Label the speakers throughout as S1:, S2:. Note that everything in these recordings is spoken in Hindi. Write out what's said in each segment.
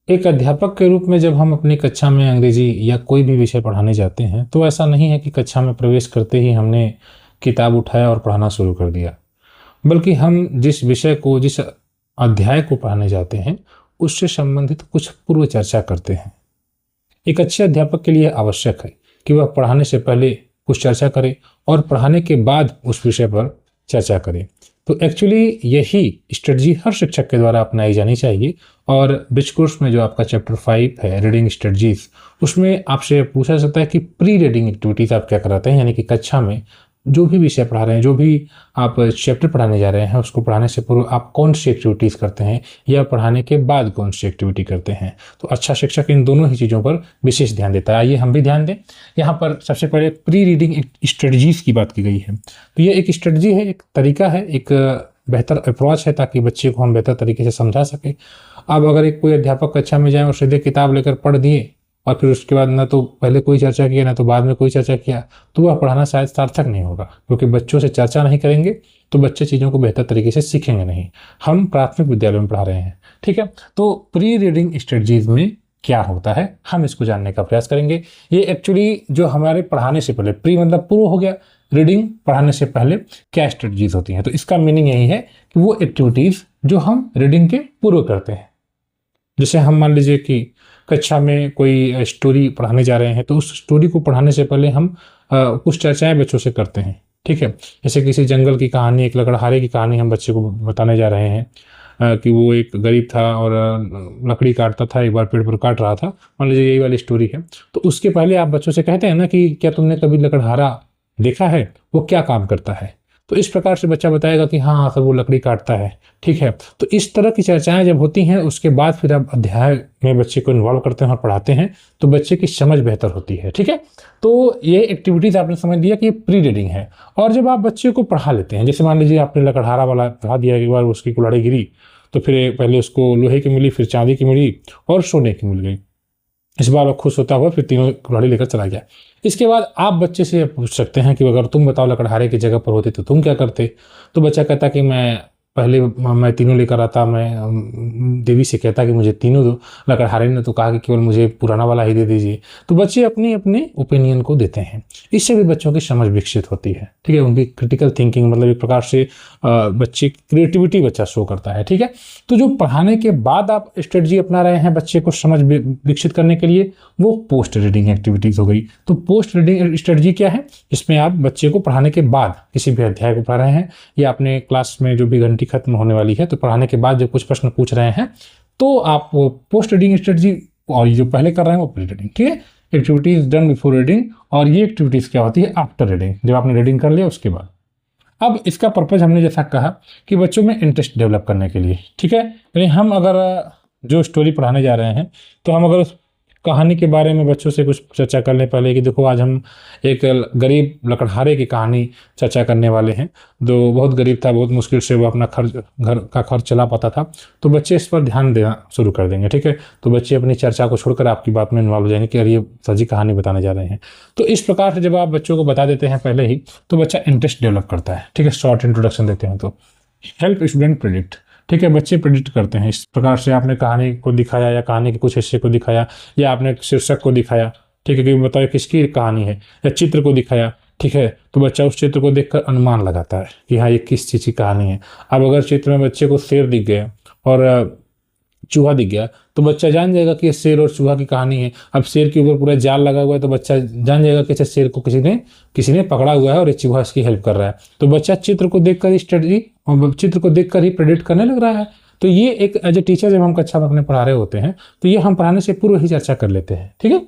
S1: एक अध्यापक के रूप में जब हम अपनी कक्षा में अंग्रेजी या कोई भी विषय पढ़ाने जाते हैं तो ऐसा नहीं है कि कक्षा में प्रवेश करते ही हमने किताब उठाया और पढ़ाना शुरू कर दिया, बल्कि हम जिस विषय को, जिस अध्याय को पढ़ाने जाते हैं उससे संबंधित कुछ पूर्व चर्चा करते हैं। एक अच्छे अध्यापक के लिए आवश्यक है कि वह पढ़ाने से पहले कुछ चर्चा करे और पढ़ाने के बाद उस विषय पर चर्चा करे। तो एक्चुअली यही स्ट्रेटजी हर शिक्षक के द्वारा अपनाई जानी चाहिए। और ब्रिज कोर्स में जो आपका चैप्टर 5 है रीडिंग स्ट्रेटजीज, उसमें आपसे पूछा जाता है कि प्री रीडिंग एक्टिविटीज़ आप क्या कराते हैं, यानी कि कक्षा में जो भी विषय पढ़ा रहे हैं, जो भी आप चैप्टर पढ़ाने जा रहे हैं, उसको पढ़ाने से पूर्व आप कौन सी एक्टिविटीज़ करते हैं या पढ़ाने के बाद कौन सी एक्टिविटी करते हैं। तो अच्छा शिक्षक इन दोनों ही चीज़ों पर विशेष ध्यान देता है। आइए हम भी ध्यान दें। यहाँ पर सबसे पहले प्री रीडिंग स्ट्रेटजीज़ की बात की गई है। तो ये एक स्ट्रेटजी है, एक तरीका है, एक बेहतर अप्रोच है ताकि बच्चे को हम बेहतर तरीके से समझा सकें। अब अगर एक कोई अध्यापक कक्षा में जाए और सीधे किताब लेकर पढ़ दिए और फिर उसके बाद ना तो पहले कोई चर्चा किया ना तो बाद में कोई चर्चा किया, तो वह पढ़ाना शायद सार्थक नहीं होगा, क्योंकि बच्चों से चर्चा नहीं करेंगे तो बच्चे चीज़ों को बेहतर तरीके से सीखेंगे नहीं। हम प्राथमिक विद्यालय में पढ़ा रहे हैं, ठीक है। तो प्री रीडिंग स्ट्रेटजीज में क्या होता है, हम इसको जानने का प्रयास करेंगे। ये एक्चुअली जो हमारे पढ़ाने से पहले, प्री मतलब पूर्व हो गया, रीडिंग पढ़ाने से पहले क्या स्ट्रेटजीज होती हैं। तो इसका मीनिंग यही है कि वो एक्टिविटीज़ जो हम रीडिंग के पूर्व करते हैं। जैसे हम मान लीजिए कि कक्षा में कोई स्टोरी पढ़ाने जा रहे हैं, तो उस स्टोरी को पढ़ाने से पहले हम कुछ चर्चाएं बच्चों से करते हैं, ठीक है। जैसे किसी जंगल की कहानी, एक लकड़हारे की कहानी हम बच्चे को बताने जा रहे हैं कि वो एक गरीब था और लकड़ी काटता था, एक बार पेड़ पर काट रहा था, मान लीजिए यही वाली स्टोरी है। तो उसके पहले आप बच्चों से कहते हैं ना कि क्या तुमने कभी लकड़हारा देखा है, वो क्या काम करता है। तो इस प्रकार से बच्चा बताएगा कि हाँ सर वो लकड़ी काटता है, ठीक है। तो इस तरह की चर्चाएं जब होती हैं उसके बाद फिर आप अध्याय में बच्चे को इन्वॉल्व करते हैं और पढ़ाते हैं, तो बच्चे की समझ बेहतर होती है, ठीक है। तो ये एक्टिविटीज़ आपने समझ लिया कि ये प्री रीडिंग है। और जब आप बच्चे को पढ़ा लेते हैं, जैसे मान लीजिए आपने लकड़हारा वाला पढ़ा दिया, एक बार उसकी कुल्हाड़ी गिरी तो फिर पहले उसको लोहे की मिली, फिर चांदी की मिली और सोने की मिल गई। इस बार वो खुश होता हुआ फिर तीनों कुल्हाड़ी लेकर चला गया। इसके बाद आप बच्चे से पूछ सकते हैं कि अगर तुम बताओ लकड़हारे की जगह पर होते तो तुम क्या करते। तो बच्चा कहता कि मैं तीनों लेकर आता, मैं देवी से कहता कि मुझे तीनों दो। लकड़हारे ने तो कहा कि केवल मुझे पुराना वाला ही दे दीजिए। तो बच्चे अपने अपने ओपिनियन को देते हैं। इससे भी बच्चों की समझ विकसित होती है, ठीक है। उनकी क्रिटिकल थिंकिंग, मतलब एक प्रकार से बच्चे क्रिएटिविटी बच्चा शो करता है, ठीक है। तो जो पढ़ाने के बाद आप स्ट्रेटजी अपना रहे हैं बच्चे को समझ विकसित करने के लिए, वो पोस्ट रीडिंग एक्टिविटीज़ हो गई। तो पोस्ट रीडिंग स्ट्रेटजी क्या है, इसमें आप बच्चे को पढ़ाने के बाद किसी भी अध्याय को पढ़ा रहे हैं या अपने क्लास में जो भी घंटी खत्म होने वाली है, तो पढ़ाने के बाद जब कुछ प्रश्न पूछ रहे हैं तो आप पोस्ट रीडिंग स्ट्रेटजी, और ये जो पहले कर रहे हैं वो प्री रीडिंग, ठीक है। एक्टिविटीज डन बिफोर रीडिंग, और ये एक्टिविटीज क्या होती है आफ्टर रीडिंग, जब आपने रीडिंग कर लिया उसके बाद। अब इसका पर्पज हमने जैसा कहा कि बच्चों में इंटरेस्ट डेवलप करने के लिए, ठीक है। यानी हम अगर जो स्टोरी पढ़ाने जा रहे हैं तो हम अगर उस कहानी के बारे में बच्चों से कुछ चर्चा कर लें पहले कि देखो आज हम एक गरीब लकड़हारे की कहानी चर्चा करने वाले हैं, जो बहुत गरीब था, बहुत मुश्किल से वो अपना घर का खर्च चला पाता था। तो बच्चे इस पर ध्यान देना शुरू कर देंगे, ठीक है। तो बच्चे अपनी चर्चा को छोड़कर आपकी बात में इन्वॉल्व हो जाएंगे कि अरे ये सजी कहानी बताने जा रहे हैं। तो इस प्रकार से जब आप बच्चों को बता देते हैं पहले ही, तो बच्चा इंटरेस्ट डेवलप करता है, ठीक है। शॉर्ट इंट्रोडक्शन देते हैं तो हेल्प स्टूडेंट प्रेडिक्ट, ठीक है। बच्चे प्रेडिक्ट करते हैं। इस प्रकार से आपने कहानी को दिखाया या कहानी के कुछ हिस्से को दिखाया या आपने शीर्षक को दिखाया, ठीक है, कि बताओ किसकी कहानी है, या चित्र को दिखाया, ठीक है। तो बच्चा उस चित्र को देखकर अनुमान लगाता है कि हाँ ये किस चीज़ की कहानी है। अब अगर चित्र में बच्चे को शेर दिख गया और चूहा दिख गया तो बच्चा जान जाएगा कि ये शेर और चूहा की कहानी है। अब शेर के ऊपर पूरा जाल लगा हुआ है तो बच्चा जान जाएगा कि अच्छा शेर को किसी ने पकड़ा हुआ है और ये चूहा इसकी हेल्प कर रहा है। तो बच्चा चित्र को देखकर ही चित्र को देखकर ही प्रेडिक्ट करने लग रहा है। तो ये एक एज ए टीचर जब हम कक्षा में अपने पढ़ा रहे होते हैं तो ये हम पढ़ाने से पूर्व ही चर्चा कर लेते हैं, ठीक है,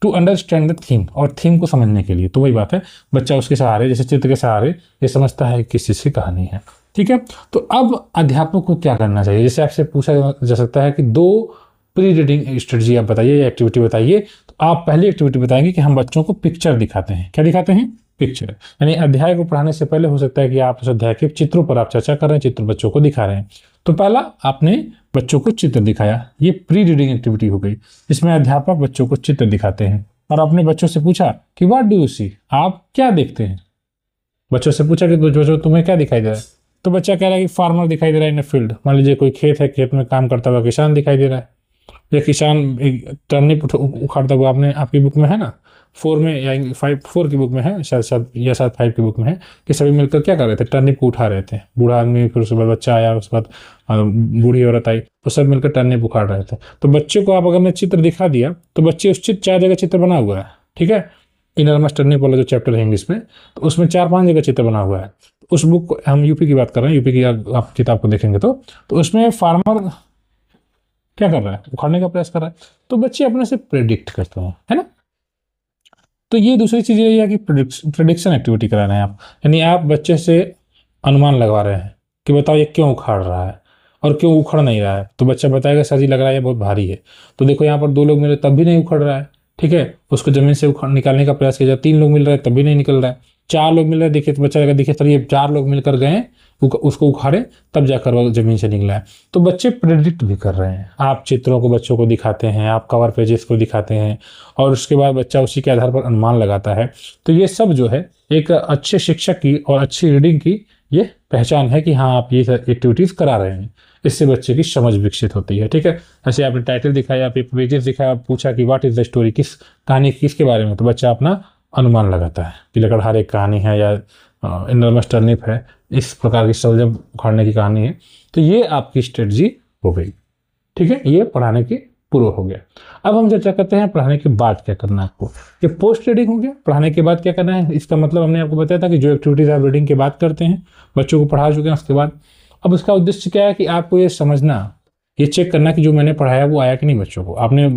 S1: टू अंडरस्टैंड द थीम, और थीम को समझने के लिए। तो वही बात है, बच्चा उसके सहारे, जैसे चित्र के सहारे ये समझता है किस चीज़ की कहानी है, ठीक है। तो अब अध्यापक को क्या करना चाहिए, जैसे आपसे पूछा जा सकता है कि 2 प्री रीडिंग स्ट्रेटजी आप बताइए या एक्टिविटी बताइए। तो आप पहली एक्टिविटी बताएंगे कि हम बच्चों को पिक्चर दिखाते हैं। क्या दिखाते हैं, पिक्चर। यानी अध्याय को पढ़ाने से पहले हो सकता है कि आप उस अध्याय के चित्रों पर आप चर्चा कर रहे हैं, चित्र बच्चों को दिखा रहे हैं। तो पहला आपने बच्चों को चित्र दिखाया, ये प्री रीडिंग एक्टिविटी हो गई। इसमें अध्यापक बच्चों को चित्र दिखाते हैं और आपने बच्चों से पूछा कि व्हाट डू यू सी, आप क्या देखते हैं। बच्चों से पूछा कि बच्चों तुम्हें क्या दिखाई दे रहा है। तो बच्चा कह रहा है कि फार्मर दिखाई दे रहा है इन फील्ड, मान लीजिए कोई खेत है, खेत में काम करता हुआ किसान दिखाई दे रहा है। या किसान एक टर्निप उखाड़ता हुआ, आपने आपकी बुक में है ना 4 में या 4 की बुक में है शायद शायद या शायद 5 की बुक में है कि सभी मिलकर क्या कर रहे थे, टर्निप को उठा रहे थे। बूढ़ा आदमी, फिर उसके बाद बच्चा आया, उसके बाद बूढ़ी औरत आई, तो सब मिलकर टर्निप उखाड़ रहे थे। तो बच्चे को आप अगर मैं चित्र दिखा दिया तो बच्चे उस चित्र 4 जगह चित्र बना हुआ है, ठीक है। इनरमस टर्निप वाला जो चैप्टर है इंग्लिश में, तो उसमें 4-5 जगह चित्र बना हुआ है। उस बुक को हम यूपी की बात कर रहे हैं, यूपी की आप किताब को देखेंगे तो उसमें फार्मर क्या कर रहा है, उखाड़ने का प्रयास कर रहा है। तो बच्चे अपने से प्रेडिक्ट करते हैं, है ना। तो ये दूसरी चीज़ ये है कि प्रिडिक्शन एक्टिविटी करा रहे हैं आप, यानी आप बच्चे से अनुमान लगवा रहे हैं कि बताओ ये क्यों उखाड़ रहा है और क्यों उखड़ नहीं रहा है। तो बच्चा बताएगा सर जी लग रहा है ये बहुत भारी है। तो देखो यहाँ पर 2 लोग मिले तब भी नहीं उखड़ रहा है, ठीक है। उसको जमीन से उखाड़ निकालने का प्रयास किया जाए, 3 लोग मिल रहे हैं तब भी नहीं निकल रहा है, 4 लोग मिल रहे हैं, देखिए तो बच्चा लगा देखिए सर ये 4 लोग मिलकर गए उसको उखाड़े तब जाकर वो जमीन से निकला है। तो बच्चे प्रेडिक्ट भी कर रहे हैं। आप चित्रों को बच्चों को दिखाते हैं, आप कवर पेजेस को दिखाते हैं और उसके बाद बच्चा उसी के आधार पर अनुमान लगाता है। तो ये सब जो है एक अच्छे शिक्षक की और अच्छी रीडिंग की ये पहचान है कि हाँ आप ये एक्टिविटीज़ करा रहे हैं। इससे बच्चे की समझ विकसित होती है, ठीक है। ऐसे आपने टाइटल दिखाया, आप पेजेस दिखाया, पूछा कि व्हाट इज द स्टोरी, किस कहानी किसके बारे में, तो बच्चा अपना अनुमान लगाता है कि लकड़हारे एक कहानी है या इनरमस टर्निप है, इस प्रकार की शलजम उखाड़ने की कहानी है। तो ये आपकी स्ट्रेटजी हो गई, ठीक है। ये पढ़ाने की पूर्व हो गया। अब हम चर्चा करते हैं पढ़ाने के बाद क्या करना है आपको। ये पोस्ट रीडिंग हो गया, पढ़ाने के बाद क्या करना है। इसका मतलब हमने आपको बताया था कि जो एक्टिविटीज़ आप रीडिंग के बाद करते हैं, बच्चों को पढ़ा चुके हैं उसके बाद, अब उसका उद्देश्य क्या है कि आपको ये समझना, ये चेक करना कि जो मैंने पढ़ाया वो आया कि नहीं बच्चों को। आपने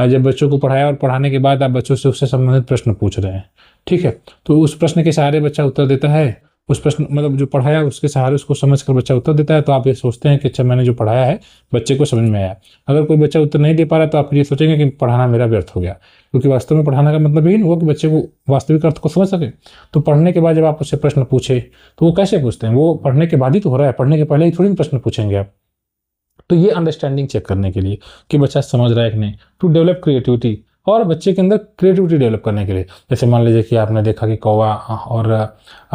S1: जब बच्चों को पढ़ाया और पढ़ाने के बाद आप बच्चों से उससे संबंधित प्रश्न पूछ रहे हैं, ठीक है। तो उस प्रश्न के सहारे बच्चा उत्तर देता है, उस प्रश्न मतलब जो पढ़ाया उसके सहारे उसको समझ कर बच्चा उत्तर देता है। तो आप ये सोचते हैं कि अच्छा मैंने जो पढ़ाया है बच्चे को समझ में आया। अगर कोई बच्चा उत्तर नहीं दे पा रहा तो आप ये सोचेंगे कि पढ़ाना मेरा व्यर्थ हो गया, क्योंकि वास्तव में पढ़ाने का मतलब यही नहीं हुआ कि बच्चे को वास्तविक अर्थ को समझ सके। तो पढ़ने के बाद जब आप उससे प्रश्न पूछे तो वो कैसे पूछते हैं, वो पढ़ने के बाद ही तो हो रहा है, पढ़ने के पहले ही थोड़ी प्रश्न पूछेंगे आप। तो ये अंडरस्टैंडिंग चेक करने के लिए कि बच्चा समझ रहा है कि नहीं, टू डेवलप क्रिएटिविटी, और बच्चे के अंदर क्रिएटिविटी डेवलप करने के लिए। जैसे मान लीजिए कि आपने देखा कि कौवा और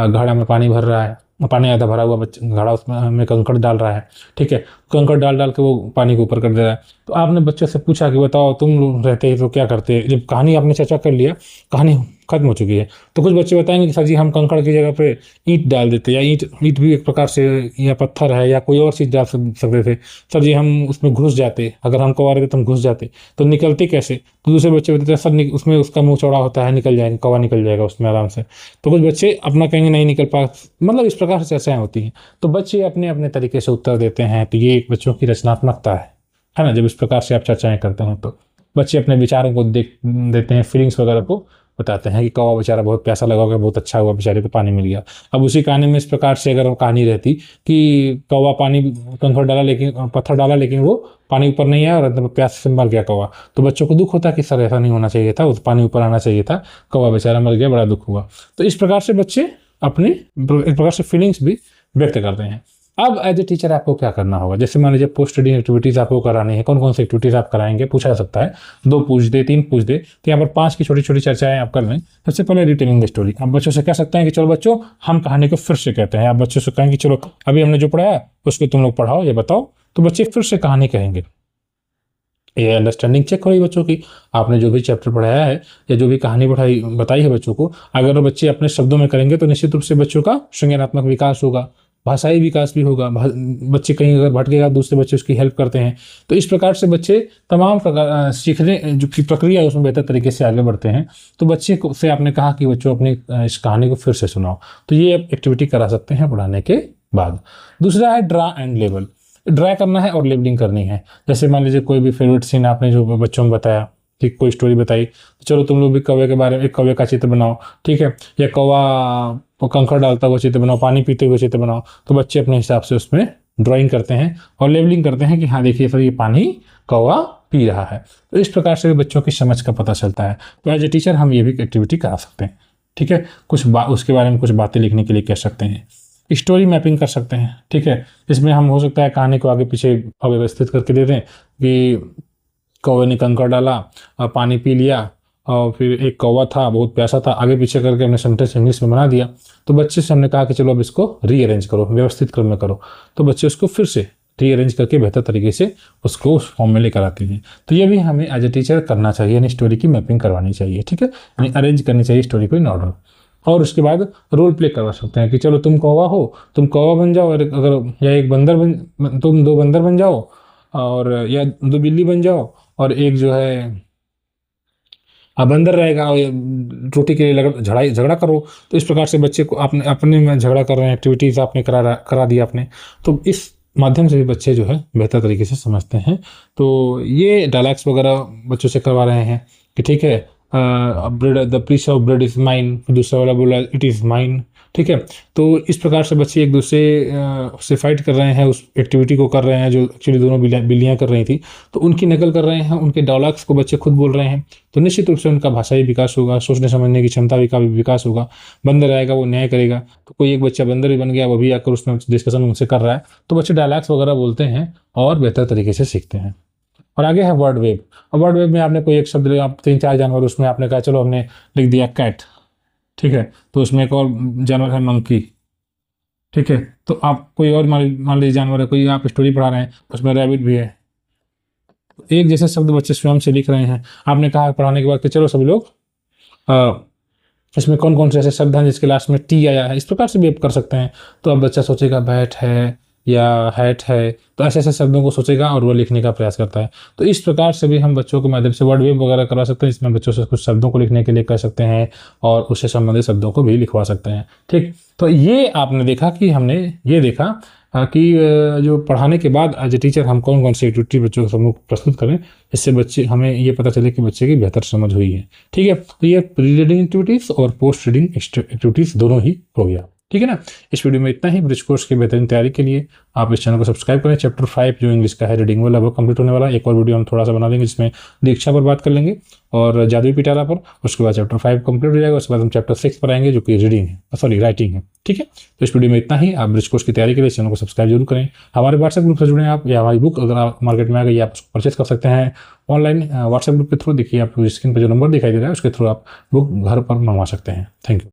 S1: घड़ा में पानी भर रहा है, पानी आधा भरा हुआ, बच्चा घड़ा उसमें कंकड़ डाल रहा है, ठीक है। कंकड़ डाल डाल के वो पानी को ऊपर कर दे रहा है। तो आपने बच्चे से पूछा कि बताओ तुम लोग रहते ही तो क्या करते। जब कहानी आपने चर्चा कर लिया, कहानी खत्म हो चुकी है, तो कुछ बच्चे बताएंगे कि सर जी हम कंकड़ की जगह पे ईंट डाल देते, या ईंट भी एक प्रकार से, या पत्थर है या कोई और चीज़ डाल सकते थे। सर जी हम उसमें घुस जाते, अगर हम कौवा रहते तो हम घुस जाते, तो निकलते कैसे। तो दूसरे बच्चे बताते सर उसमें उसका मुँह चौड़ा होता है, निकल जाएगा, कौवा निकल जाएगा उसमें आराम से। तो कुछ बच्चे अपना कहेंगे नहीं निकल पा, मतलब इस प्रकार से चर्चाएँ होती हैं। तो बच्चे अपने अपने तरीके से उत्तर देते हैं। तो ये बच्चों की रचनात्मकता है ना। जब इस प्रकार से आप चर्चाएँ करते हैं तो बच्चे अपने विचारों को देख देते हैं, फीलिंग्स वगैरह को बताते हैं कि कौवा बेचारा बहुत प्यासा लगा होगा, बहुत अच्छा हुआ बेचारे को पानी मिल गया। अब उसी कहानी में इस प्रकार से अगर कहानी रहती कि कौवा पानी कंकड़ डाला लेकिन पत्थर डाला लेकिन वो पानी ऊपर नहीं आया और अंत में प्यास से मर गया कौवा, तो बच्चों को दुख होता कि सर ऐसा नहीं होना चाहिए था, उस पानी ऊपर आना चाहिए था, कौवा बेचारा मर गया, बड़ा दुख हुआ। तो इस प्रकार से बच्चे अपने एक प्रकार से फीलिंग्स भी व्यक्त करते हैं। अब एज ए टीचर आपको क्या करना होगा। जैसे मान लीजिए पोस्ट रीडिंग एक्टिविटीज़ आपको करानी है, कौन कौन सी एक्टिविटीज़ आप कराएंगे पूछा जा सकता है। 2 पूछ दे, 3 पूछ दे, तो यहाँ पर 5 की छोटी छोटी चर्चाएं आप कर लें। सबसे पहले रिटेलिंग द स्टोरी। आप बच्चों से कह सकते हैं कि चलो बच्चों हम कहानी को फिर से कहते हैं। आप बच्चों से कहें कि चलो अभी हमने जो पढ़ाया उसको तुम लोग पढ़ाओ, ये बताओ, तो बच्चे फिर से कहानी कहेंगे। ये अंडरस्टैंडिंग चेक हो रही बच्चों की। आपने जो भी चैप्टर पढ़ाया है या जो भी कहानी बताई है बच्चों को, अगर बच्चे अपने शब्दों में करेंगे तो निश्चित रूप से बच्चों का संज्ञानात्मक विकास होगा, भाषाई विकास भी होगा। बच्चे कहीं अगर भटकेगा दूसरे बच्चे उसकी हेल्प करते हैं। तो इस प्रकार से बच्चे तमाम प्रकार सीखने जो की प्रक्रिया है उसमें बेहतर तरीके से आगे बढ़ते हैं। तो बच्चे को से आपने कहा कि बच्चों अपनी इस कहानी को फिर से सुनाओ, तो ये एक्टिविटी करा सकते हैं पढ़ाने के बाद। दूसरा है ड्रा एंड लेबल। ड्रा करना है और लेबलिंग करनी है। जैसे मान लीजिए कोई भी फेवरेट सीन आपने जो बच्चों में बताया, ठीक, कोई स्टोरी बताई, तो चलो तुम लोग भी कौवे के बारे में एक कौवे का चित्र बनाओ, ठीक है, या कौवा कंकड़ डालता हुआ चित्र बनाओ, पानी पीते हुए चित्र बनाओ। तो बच्चे अपने हिसाब से उसमें ड्राइंग करते हैं और लेबलिंग करते हैं कि हाँ देखिए सर ये पानी कौवा पी रहा है। तो इस प्रकार से भी बच्चों की समझ का पता चलता है। तो एज ए टीचर हम ये भी एक्टिविटी करा सकते हैं, ठीक है। कुछ उसके बारे में कुछ बातें लिखने के लिए कह सकते हैं। स्टोरी मैपिंग कर सकते हैं, ठीक है। इसमें हम हो सकता है कहानी को आगे पीछे अव्यवस्थित करके दे दें कि कौवे ने कंकड़ डाला और पानी पी लिया, और फिर एक कौवा था बहुत प्यासा था, आगे पीछे करके हमने सेंटेंस इंग्लिश में बना दिया। तो बच्चे से हमने कहा कि चलो अब इसको रीअरेंज करो, व्यवस्थित क्रम में करो। तो बच्चे उसको फिर से रीअरेंज करके बेहतर तरीके से उसको उस फॉर्म में लेकर आती हैं। तो ये भी हमें एज ए टीचर करना चाहिए, यानी स्टोरी की मैपिंग करवानी चाहिए, ठीक है, यानी अरेंज करनी चाहिए स्टोरी को इन ऑर्डर। और उसके बाद रोल प्ले करवा सकते हैं कि चलो तुम कौवा हो, तुम कौवा बन जाओ, और अगर या एक बंदर बन, तुम 2 बंदर बन जाओ, और या 2 बिल्ली बन जाओ, और एक जो है बंदर रहेगा, और रोटी के लिए झगड़ा करो। तो इस प्रकार से बच्चे को अपने अपने में झगड़ा कर रहे हैं, एक्टिविटीज़ आपने करा दिया आपने, तो इस माध्यम से भी बच्चे जो है बेहतर तरीके से समझते हैं। तो ये डायलॉग्स वगैरह बच्चों से करवा रहे हैं कि ठीक है, bread, the piece of bread is mine, दूसरा वाला बोला इट इज़ माइन, ठीक है। तो इस प्रकार से बच्चे एक दूसरे से फाइट कर रहे हैं, उस एक्टिविटी को कर रहे हैं जो एक्चुअली दोनों बिल्लियाँ कर रही थी, तो उनकी नकल कर रहे हैं, उनके डायलॉग्स को बच्चे खुद बोल रहे हैं। तो निश्चित रूप से उनका भाषाई विकास होगा, सोचने समझने की क्षमता का भी विकास होगा। बंदर आएगा वो न्याय करेगा, तो कोई एक बच्चा बंदर भी बन गया, वो भी आकर उसमें डिस्कशन उनसे कर रहा है, तो बच्चे डायलॉग्स वगैरह बोलते हैं और बेहतर तरीके से सीखते हैं। और आगे है वर्ड वेव। और वर्ड वेव में आपने कोई एक शब्द, आप 3-4 जानवर, उसमें आपने कहा चलो हमने लिख दिया कैट, ठीक है, तो उसमें एक और जानवर है मंकी, ठीक है, तो आप कोई और मान लीजिए जानवर है, कोई आप स्टोरी पढ़ा रहे हैं, उसमें रैबिट भी है। एक जैसे शब्द बच्चे स्वयं से लिख रहे हैं, आपने कहा पढ़ाने के बाद कि चलो सभी लोग इसमें कौन कौन से ऐसे शब्द हैं जिसके लास्ट में टी आया है, इस प्रकार से भी आप कर सकते हैं। तो अब बच्चा सोचेगा बैट है या हैट है, तो ऐसे ऐसे शब्दों को सोचेगा और वो लिखने का प्रयास करता है। तो इस प्रकार से भी हम बच्चों के माध्यम से वर्ड वेव वगैरह करवा सकते हैं, इसमें बच्चों से कुछ शब्दों को लिखने के लिए कह सकते हैं और उससे संबंधित शब्दों को भी लिखवा सकते हैं, ठीक। तो ये आपने देखा कि हमने ये देखा कि जो पढ़ाने के बाद एज ए टीचर हम कौन कौन सी एक्टिविटी बच्चों के सम्मुख प्रस्तुत करें, इससे बच्चे हमें ये पता चले कि बच्चे की बेहतर समझ हुई है, ठीक है। तो ये प्री रीडिंग एक्टिविटीज़ और पोस्ट रीडिंग एक्टिविटीज़ दोनों ही हो गया, ठीक है ना। इस वीडियो में इतना ही। ब्रिज कोर्स की बेहतरीन तैयारी के लिए आप इस चैनल को सब्सक्राइब करें। चैप्टर 5 जो इंग्लिश का है रीडिंग वाला, वो कंप्लीट होने वाला है। एक और वीडियो हम थोड़ा सा बना देंगे जिसमें दीक्षा पर बात कर लेंगे और जादुई पिटारा पर। उसके बाद चैप्टर 5 कंप्लीट हो जाएगा, उसके बाद हम चैप्टर 6 पर आएंगे जो कि रीडिंग है, सॉरी राइटिंग है, ठीक है। तो इस वीडियो में इतना ही। आप ब्रिज कोर्स की तैयारी के लिए चैनल को सब्सक्राइब जरूर करें। हमारे व्हाट्सएप ग्रुप से जुड़ें आप, या हमारी बुक अगर आप मार्केट में आ गई आप उसको परचेज कर सकते हैं ऑनलाइन व्हाट्सएप ग्रुप के थ्रू। देखिए आपको स्क्रीन पर जो नंबर दिखाई दे रहा है उसके थ्रू आप बुक घर पर मंगवा सकते हैं। Thank you.